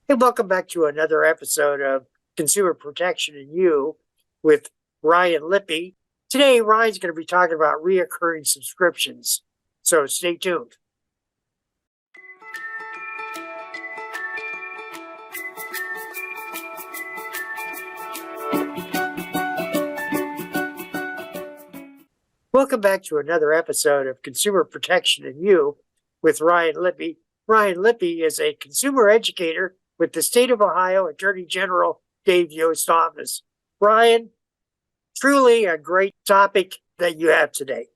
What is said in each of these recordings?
Hey, welcome back to another episode of Consumer Protection and You with Ryan Lippe. Today, Ryan's going to be talking about reoccurring subscriptions. So stay tuned. Welcome back to another episode of Consumer Protection and You with Ryan Lippe. Ryan Lippe is a consumer educator with the State of Ohio Attorney General Dave Yost office. Ryan, truly a great topic that you have today.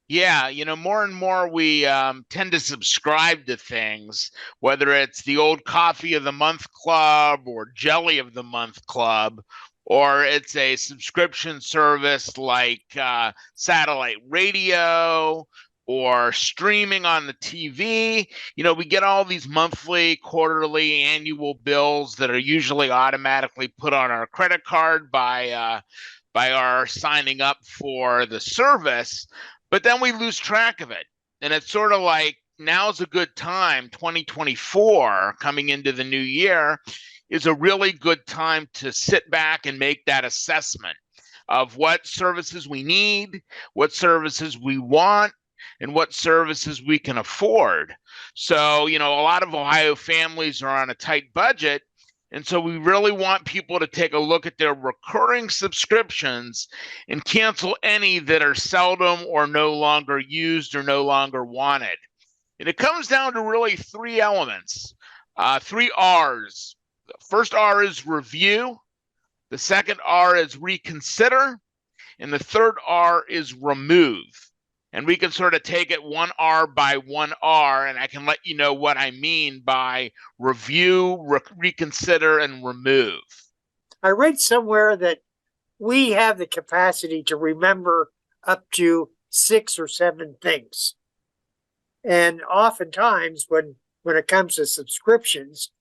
Yeah, more and more we tend to subscribe to things, whether it's the old coffee of the month club or jelly of the month club, or it's a subscription service like satellite radio or streaming on the TV. We get all these monthly, quarterly, annual bills that are usually automatically put on our credit card by our signing up for the service, but then we lose track of it. And it's sort of like, now's a good time, 2024, coming into the new year, is a really good time to sit back and make that assessment of what services we need, what services we want, and what services we can afford. So, a lot of Ohio families are on a tight budget. And so we really want people to take a look at their recurring subscriptions and cancel any that are seldom or no longer used or no longer wanted. And it comes down to really three elements, three R's. The first R is review. The second R is reconsider. And the third R is remove. And we can sort of take it one R by one R, and I can let you know what I mean by review, reconsider, and remove. I read somewhere that we have the capacity to remember up to 6 or 7 things. And oftentimes when it comes to subscriptions,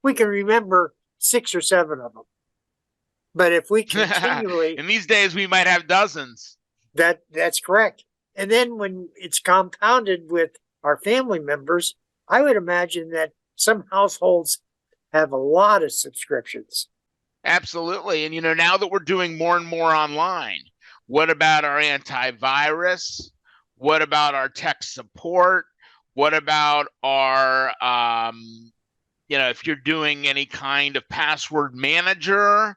we can remember 6 or 7 of them. But if we continually... In these days, we might have dozens. That's correct. And then when it's compounded with our family members, I would imagine that some households have a lot of subscriptions. Absolutely. And, now that we're doing more and more online, what about our antivirus? What about our tech support? What about our, if you're doing any kind of password manager?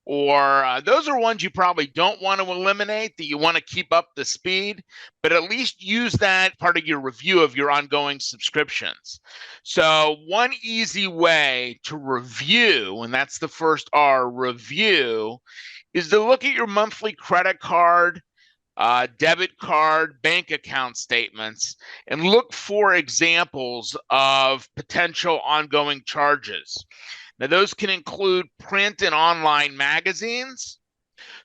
Or those are ones you probably don't want to eliminate, that you want to keep up the speed, but at least use that part of your review of your ongoing subscriptions. So one easy way to review, and that's the first R, review, is to look at your monthly credit card, debit card, bank account statements, and look for examples of potential ongoing charges. Now, those can include print and online magazines,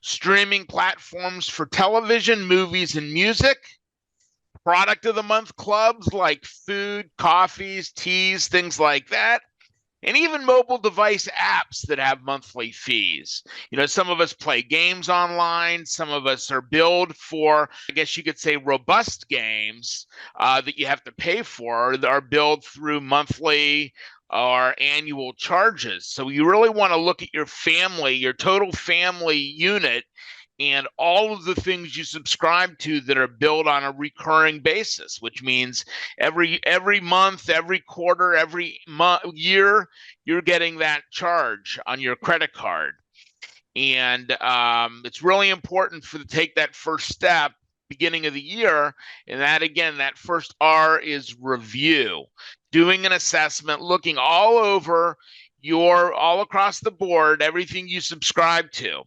streaming platforms for television, movies, and music, product of the month clubs like food, coffees, teas, things like that, and even mobile device apps that have monthly fees. Some of us play games online. Some of us are billed for, I guess you could say, robust games that you have to pay for, that are billed through monthly or annual charges. So you really want to look at your family, your total family unit, and all of the things you subscribe to that are billed on a recurring basis, which means every month, every quarter, every year, you're getting that charge on your credit card. And it's really important to take that first step beginning of the year. And that, again, that first R is review. Doing an assessment, looking all over all across the board, everything you subscribe to.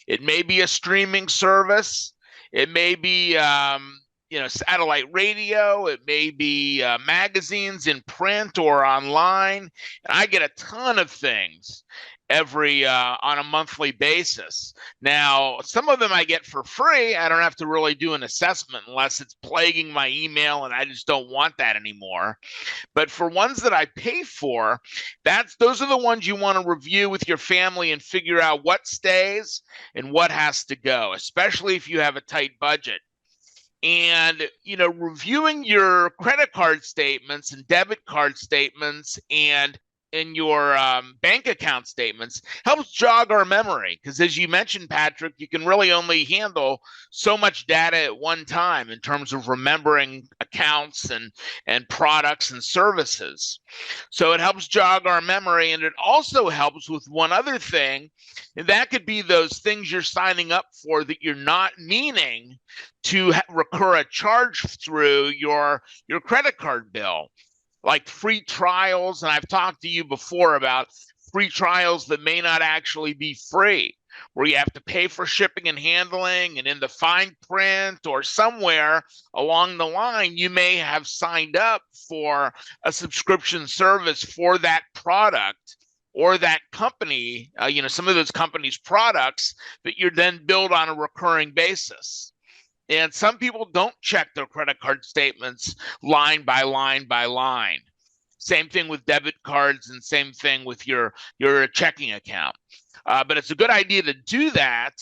It may be a streaming service. It may be, satellite radio. It may be magazines in print or online. And I get a ton of things on a monthly basis. Now, some of them I get for free. I don't have to really do an assessment unless it's plaguing my email and I just don't want that anymore. But for ones that I pay for, those are the ones you want to review with your family and figure out what stays and what has to go, especially if you have a tight budget. And, reviewing your credit card statements and debit card statements and bank account statements helps jog our memory, because as you mentioned, Patrick, you can really only handle so much data at one time in terms of remembering accounts and products and services. So it helps jog our memory, and it also helps with one other thing, and that could be those things you're signing up for that you're not meaning to recur a charge through your credit card bill, like free trials. And I've talked to you before about free trials that may not actually be free, where you have to pay for shipping and handling, and in the fine print or somewhere along the line, you may have signed up for a subscription service for that product or that company, some of those companies' products that you're then billed on a recurring basis. And some people don't check their credit card statements line by line by line. Same thing with debit cards, and same thing with your checking account. But it's a good idea to do that.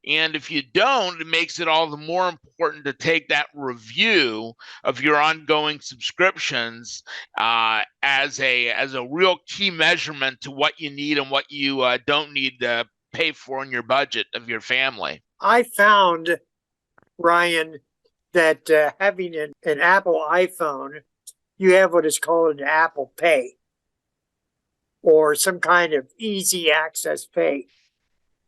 And if you don't, it makes it all the more important to take that review of your ongoing subscriptions as a real key measurement to what you need and what you don't need to pay for in your budget of your family. I found, Ryan, that having an Apple iPhone, you have what is called an Apple Pay, or some kind of easy access pay.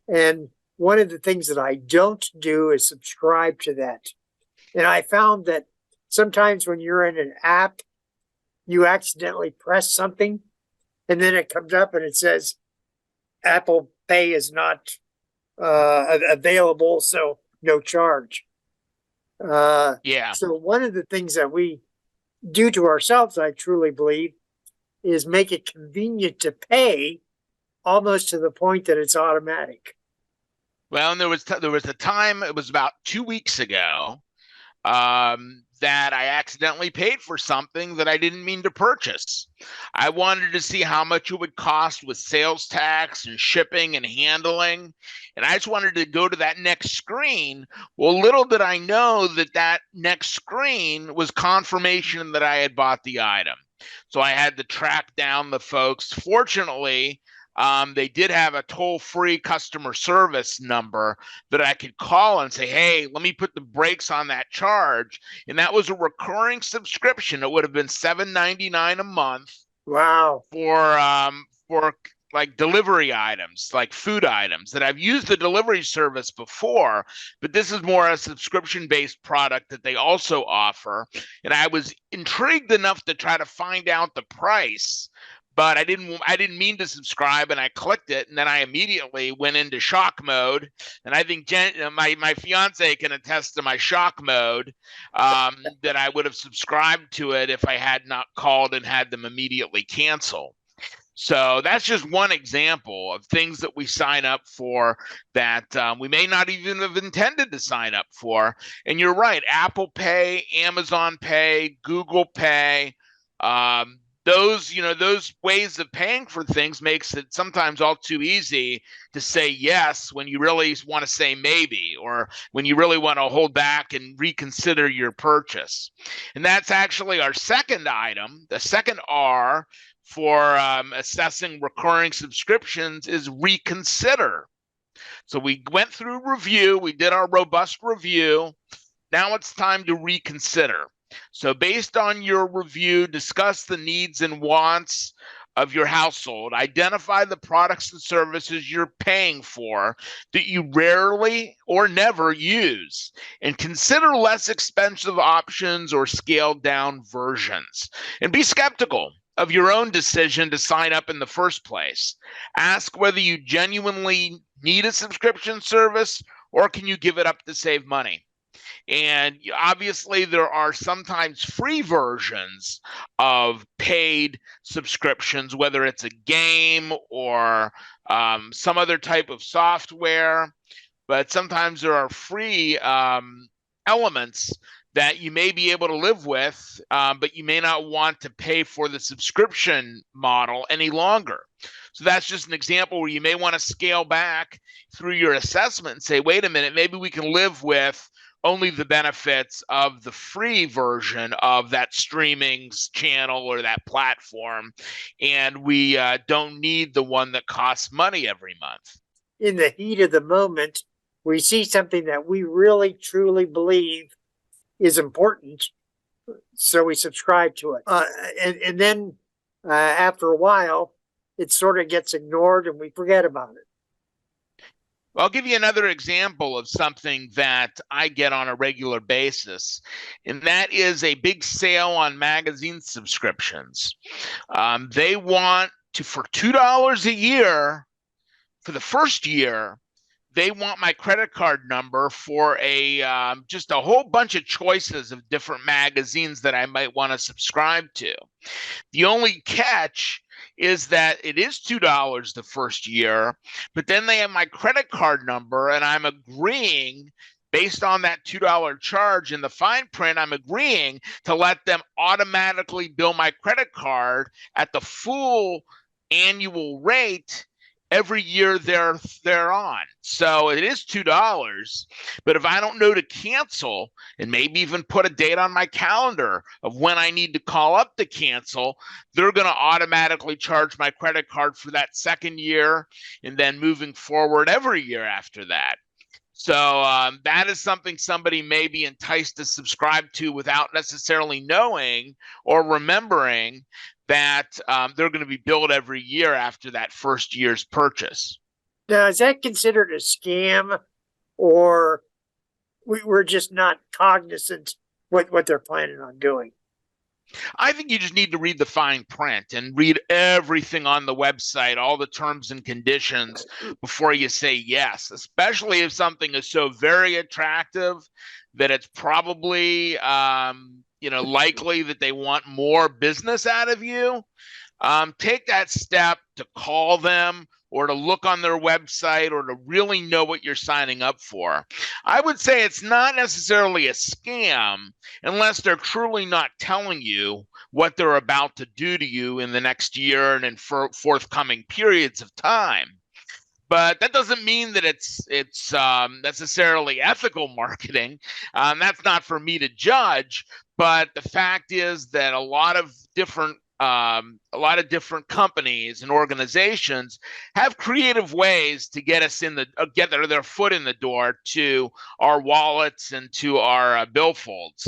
And one of the things that I don't do is subscribe to that. And I found that sometimes when you're in an app, you accidentally press something, and then it comes up and it says Apple Pay is not available, so no charge. So one of the things that we do to ourselves, I truly believe, is make it convenient to pay, almost to the point that it's automatic. Well, and there was a time, it was about 2 weeks ago, that I accidentally paid for something that I didn't mean to purchase. I wanted to see how much it would cost with sales tax and shipping and handling, and I just wanted to go to that next screen. Well, little did I know that next screen was confirmation that I had bought the item. So I had to track down the folks. Fortunately, they did have a toll-free customer service number that I could call and say, hey, let me put the brakes on that charge. And that was a recurring subscription. It would have been $7.99 a month. Wow. For like delivery items, like food items that I've used the delivery service before, but this is more a subscription-based product that they also offer. And I was intrigued enough to try to find out the price, but I didn't mean to subscribe, and I clicked it, and then I immediately went into shock mode. And I think my fiance can attest to my shock mode, that I would have subscribed to it if I had not called and had them immediately cancel. So that's just one example of things that we sign up for that we may not even have intended to sign up for. And you're right, Apple Pay, Amazon Pay, Google Pay, those ways of paying for things makes it sometimes all too easy to say yes when you really want to say maybe, or when you really want to hold back and reconsider your purchase. And that's actually our second item. The second R for assessing recurring subscriptions is reconsider. So we went through review, we did our robust review. Now it's time to reconsider. So based on your review, discuss the needs and wants of your household. Identify the products and services you're paying for that you rarely or never use, and consider less expensive options or scaled down versions. And be skeptical of your own decision to sign up in the first place. Ask whether you genuinely need a subscription service, or can you give it up to save money. And obviously, there are sometimes free versions of paid subscriptions, whether it's a game or some other type of software. But sometimes there are free elements that you may be able to live with, but you may not want to pay for the subscription model any longer. So that's just an example where you may want to scale back through your assessment and say, wait a minute, maybe we can live with only the benefits of the free version of that streaming channel or that platform, and we don't need the one that costs money every month. In the heat of the moment, we see something that we really truly believe is important, so we subscribe to it. And then after a while, it sort of gets ignored and we forget about it. I'll give you another example of something that I get on a regular basis, and that is a big sale on magazine subscriptions. They want to, for $2 a year for the first year, they want my credit card number for just a whole bunch of choices of different magazines that I might want to subscribe to. The only catch is that it is $2 the first year, but then they have my credit card number, and I'm agreeing based on that $2 charge in the fine print, I'm agreeing to let them automatically bill my credit card at the full annual rate every year they're on. So it is $2, but if I don't know to cancel and maybe even put a date on my calendar of when I need to call up to cancel, they're going to automatically charge my credit card for that second year and then moving forward every year after that. So that is something somebody may be enticed to subscribe to without necessarily knowing or remembering that they're going to be billed every year after that first year's purchase. Now, is that considered a scam, or we're just not cognizant what they're planning on doing? I think you just need to read the fine print and read everything on the website, all the terms and conditions before you say yes, especially if something is so very attractive that it's probably likely that they want more business out of you. Take that step to call them or to look on their website or to really know what you're signing up for. I would say it's not necessarily a scam unless they're truly not telling you what they're about to do to you in the next year and in forthcoming periods of time. But that doesn't mean that it's necessarily ethical marketing. That's not for me to judge. But the fact is that a lot of different companies and organizations have creative ways to get us get their foot in the door to our wallets and to our billfolds.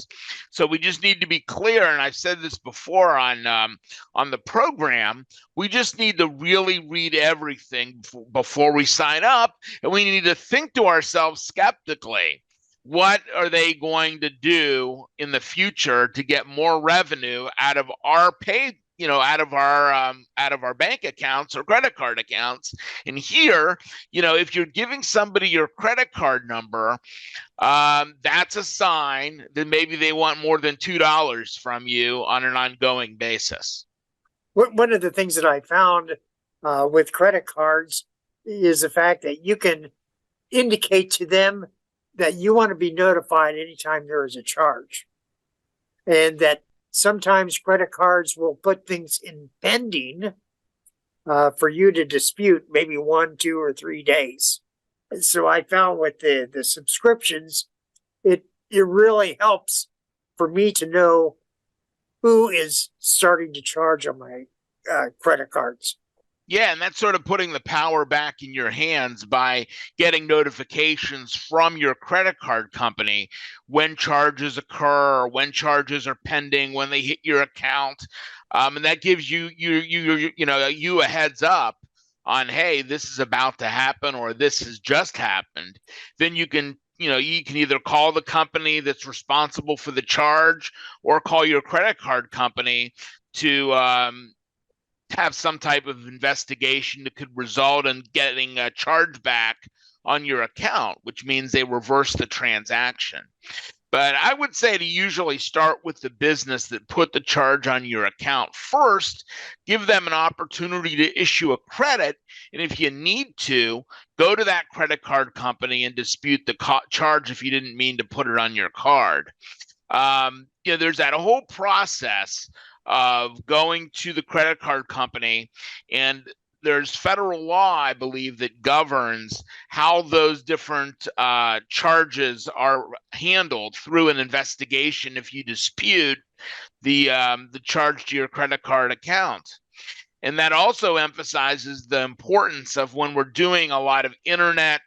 So we just need to be clear, and I've said this before on the program. We just need to really read everything before we sign up, and we need to think to ourselves skeptically. What are they going to do in the future to get more revenue out of our out of our bank accounts or credit card accounts? And here, if you're giving somebody your credit card number, that's a sign that maybe they want more than $2 from you on an ongoing basis. One of the things that I found with credit cards is the fact that you can indicate to them that you want to be notified anytime there is a charge, and that sometimes credit cards will put things in pending for you to dispute maybe 1, 2, or 3 days. And so I found with the subscriptions, it really helps for me to know who is starting to charge on my credit cards. Yeah, and that's sort of putting the power back in your hands by getting notifications from your credit card company when charges occur, or when charges are pending, when they hit your account, and that gives you a heads up on, hey, this is about to happen or this has just happened. Then you can either call the company that's responsible for the charge or call your credit card company to have some type of investigation that could result in getting a charge back on your account, which means they reverse the transaction. But I would say to usually start with the business that put the charge on your account first, give them an opportunity to issue a credit, and if you need to, go to that credit card company and dispute the charge if you didn't mean to put it on your card. There's that whole process of going to the credit card company, and there's federal law, I believe, that governs how those different charges are handled through an investigation if you dispute the charge to your credit card account. And that also emphasizes the importance of when we're doing a lot of internet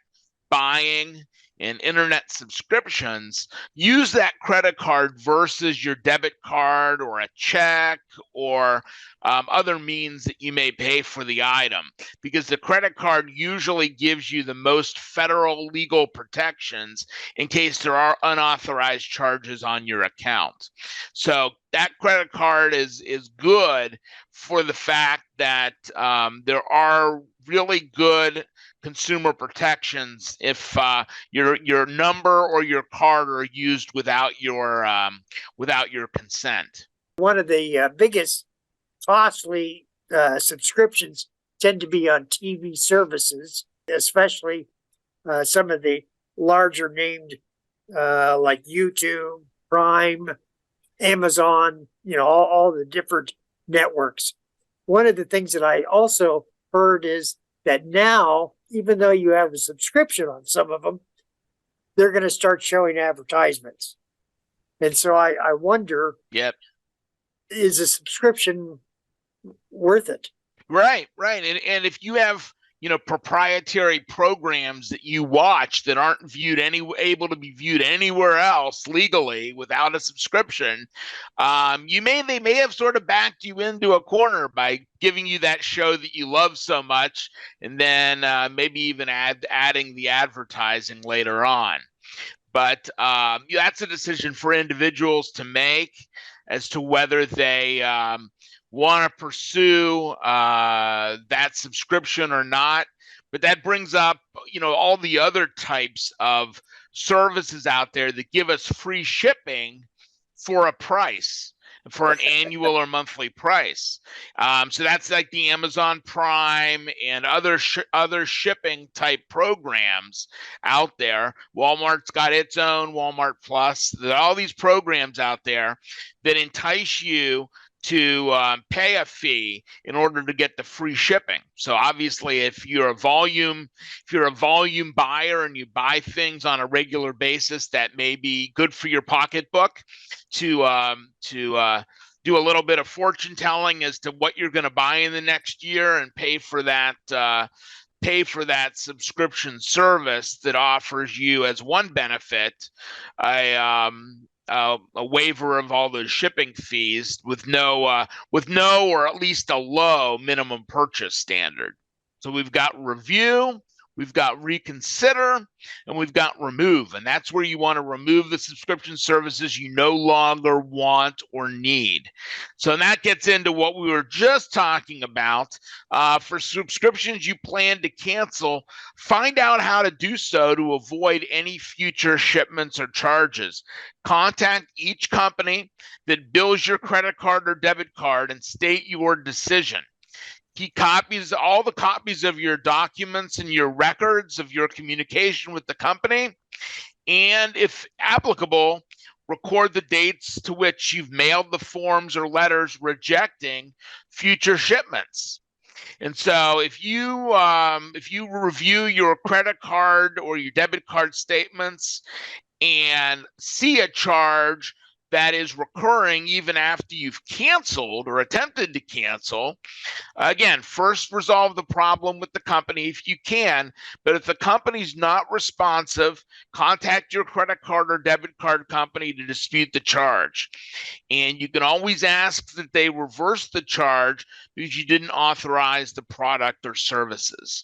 buying and internet subscriptions, use that credit card versus your debit card or a check or other means that you may pay for the item, because the credit card usually gives you the most federal legal protections in case there are unauthorized charges on your account. So that credit card is good for the fact that there are really good consumer protections if your number or your card are used without your consent. One of the biggest costly subscriptions tend to be on TV services, especially some of the larger named like YouTube, Prime, Amazon, all the different networks. One of the things that I also heard is that now, even though you have a subscription on some of them, they're going to start showing advertisements. And so I wonder, Yep. Is a subscription worth it? Right. And if you have, proprietary programs that you watch that aren't able to be viewed anywhere else legally without a subscription, they may have sort of backed you into a corner by giving you that show that you love so much, and then maybe even adding the advertising later on. But that's a decision for individuals to make as to whether they want to pursue that subscription or not. But that brings up, all the other types of services out there that give us free shipping for a price, for an annual or monthly price. So that's like the Amazon Prime and other shipping type programs out there. Walmart's got its own Walmart Plus. There are all these programs out there that entice you to pay a fee in order to get the free shipping. So obviously, if you're a volume buyer and you buy things on a regular basis, that may be good for your pocketbook to do a little bit of fortune telling as to what you're going to buy in the next year and pay for that subscription service that offers you as one benefit a waiver of all those shipping fees with no or at least a low minimum purchase standard. So we've got review, we've got reconsider, and we've got remove. And that's where you want to remove the subscription services you no longer want or need. So that gets into what we were just talking about. For subscriptions you plan to cancel, find out how to do so to avoid any future shipments or charges. Contact each company that bills your credit card or debit card and state your decision. Keep all the copies of your documents and your records of your communication with the company. And if applicable, record the dates to which you've mailed the forms or letters rejecting future shipments. And so if you review your credit card or your debit card statements and see a charge that is recurring even after you've canceled or attempted to cancel, again, first resolve the problem with the company if you can. But if the company's not responsive, contact your credit card or debit card company to dispute the charge. And you can always ask that they reverse the charge because you didn't authorize the product or services.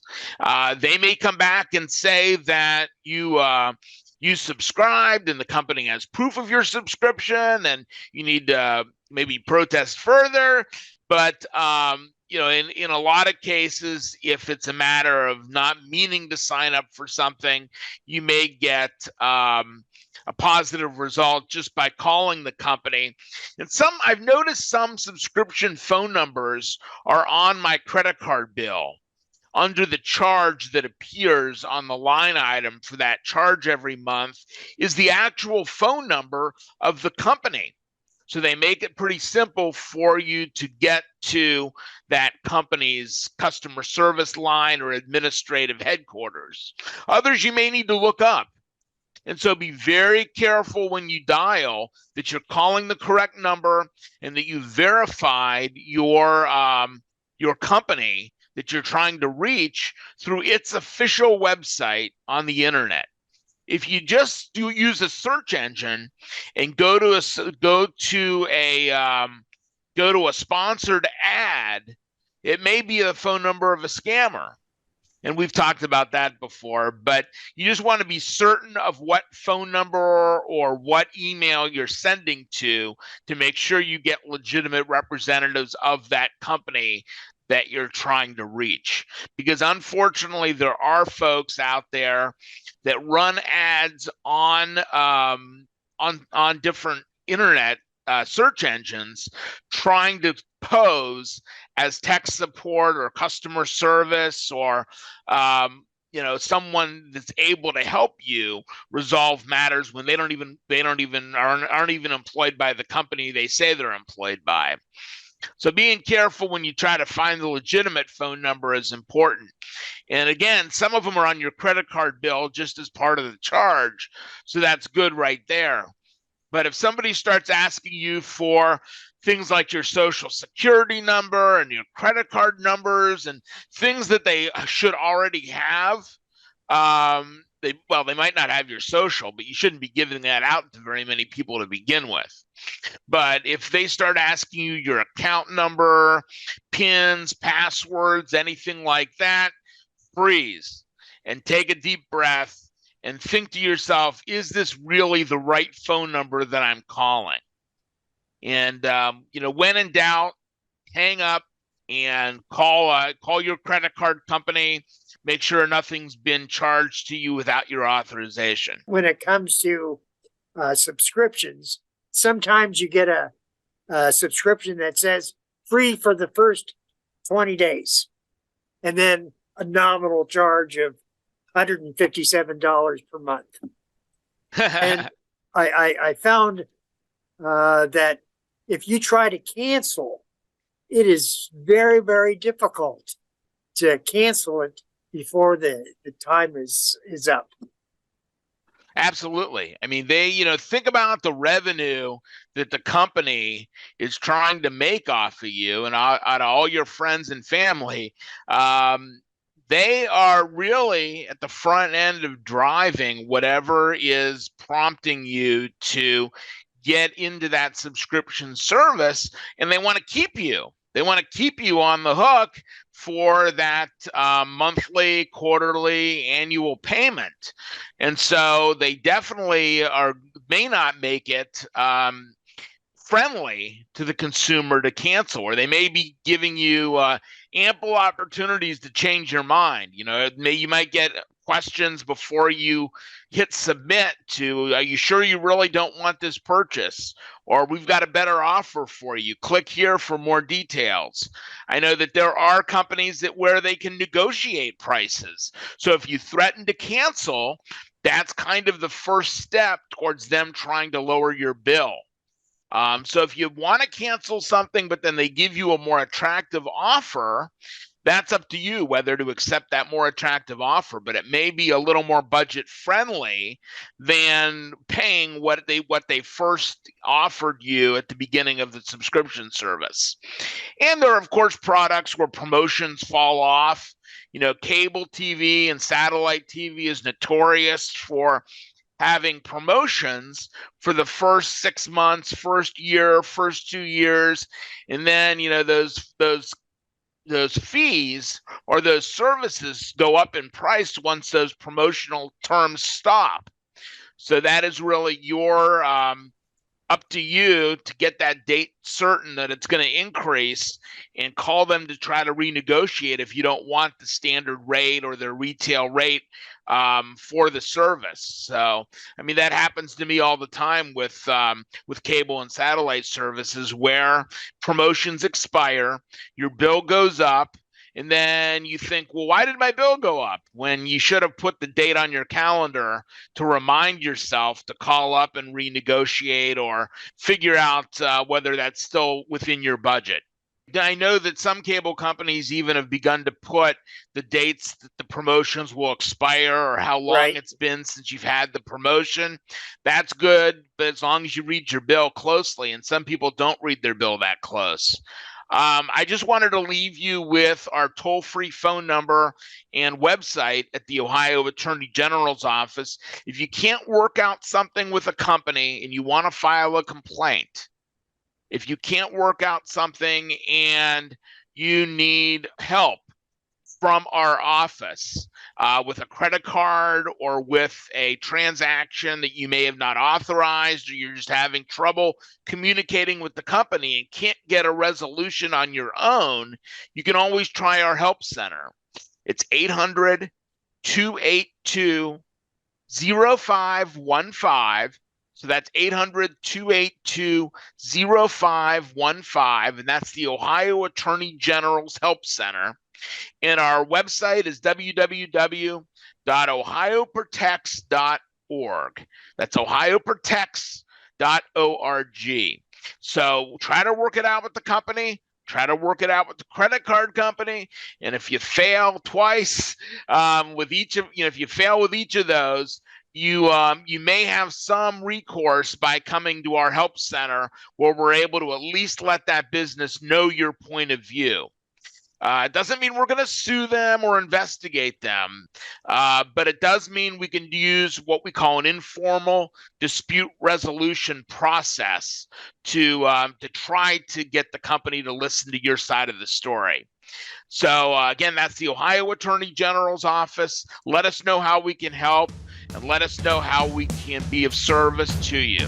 They may come back and say that you subscribed and the company has proof of your subscription and you need to maybe protest further. But, in a lot of cases, if it's a matter of not meaning to sign up for something, you may get a positive result just by calling the company. And I've noticed some subscription phone numbers are on my credit card bill. Under the charge that appears on the line item for that charge every month is the actual phone number of the company. So they make it pretty simple for you to get to that company's customer service line or administrative headquarters. Others you may need to look up. And so be very careful when you dial that you're calling the correct number and that you verified your company that you're trying to reach through its official website on the internet. If you just use a search engine and go to a sponsored ad, it may be the phone number of a scammer. And we've talked about that before, but you just want to be certain of what phone number or what email you're sending to make sure you get legitimate representatives of that company that you're trying to reach. Because unfortunately, there are folks out there that run ads on different internet search engines trying to pose as tech support or customer service or someone that's able to help you resolve matters when aren't even employed by the company they say they're employed by. So being careful when you try to find the legitimate phone number is important. And again, some of them are on your credit card bill just as part of the charge. So that's good right there. But if somebody starts asking you for things like your social security number and your credit card numbers and things that they should already have, they might not have your social, but you shouldn't be giving that out to very many people to begin with. But if they start asking you your account number, PINs, passwords, anything like that, freeze and take a deep breath and think to yourself, is this really the right phone number that I'm calling? And, when in doubt, hang up and call your credit card company. Make sure nothing's been charged to you without your authorization. When it comes to subscriptions, sometimes you get a subscription that says free for the first 20 days and then a nominal charge of $157 per month. And I found that if you try to cancel, it is very, very difficult to cancel it before the time is up. Absolutely. I mean, they, think about the revenue that the company is trying to make off of you and out of all your friends and family. They are really at the front end of driving whatever is prompting you to get into that subscription service, and they want to keep you. They want to keep you on the hook for that monthly, quarterly, annual payment. And so they definitely may not make it friendly to the consumer to cancel, or they may be giving you ample opportunities to change your mind. You might get questions before you hit submit to, are you sure you really don't want this purchase? Or we've got a better offer for you. Click here for more details. I know that there are companies where they can negotiate prices. So if you threaten to cancel, that's kind of the first step towards them trying to lower your bill. So if you want to cancel something, but then they give you a more attractive offer, that's up to you whether to accept that more attractive offer, but it may be a little more budget friendly than paying what they first offered you at the beginning of the subscription service. And there are, of course, products where promotions fall off. Cable TV and satellite TV is notorious for having promotions for the first 6 months, first year, first 2 years, and then those fees or those services go up in price once those promotional terms stop. So that is really your up to you to get that date certain that it's going to increase and call them to try to renegotiate if you don't want the standard rate or their retail rate for the service. So, I mean, that happens to me all the time with cable and satellite services where promotions expire, your bill goes up, And then you think, well, why did my bill go up? When you should have put the date on your calendar to remind yourself to call up and renegotiate or figure out whether that's still within your budget. I know that some cable companies even have begun to put the dates that the promotions will expire or how long Right. it's been since you've had the promotion. That's good, but as long as you read your bill closely, and some people don't read their bill that close. I just wanted to leave you with our toll-free phone number and website at the Ohio Attorney General's office. If you can't work out something with a company and you want to file a complaint, if you can't work out something and you need help from our office with a credit card or with a transaction that you may have not authorized, or you're just having trouble communicating with the company and can't get a resolution on your own, you can always try our help center. It's 800-282-0515. So that's 800-282-0515, and that's the Ohio Attorney General's Help Center. And our website is www.ohioprotects.org. That's ohioprotects.org. So try to work it out with the company. Try to work it out with the credit card company. And if you fail twice with each of, if you fail with each of those, you may have some recourse by coming to our help center where we're able to at least let that business know your point of view. It doesn't mean we're going to sue them or investigate them, but it does mean we can use what we call an informal dispute resolution process to try to get the company to listen to your side of the story. So again, that's the Ohio Attorney General's office. Let us know how we can help, and let us know how we can be of service to you.